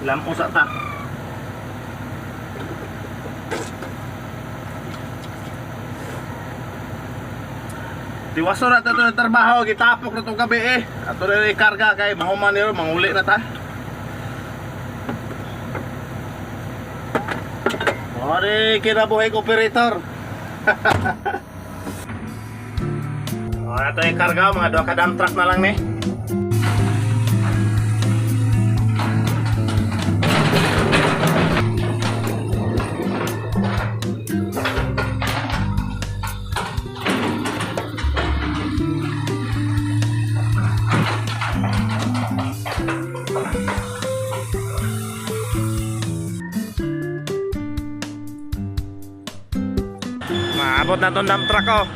Ilam usa ta. Diwaso na ito ng trabaho, gitapok na itong gabi eh. Ato na ikarga kay mahuman nyo, manguli na ta. Mori kinabuhay ko operator. Ito yung karga, mga 2 ka dump truck na lang ni. Maabot na itong dump truck oh.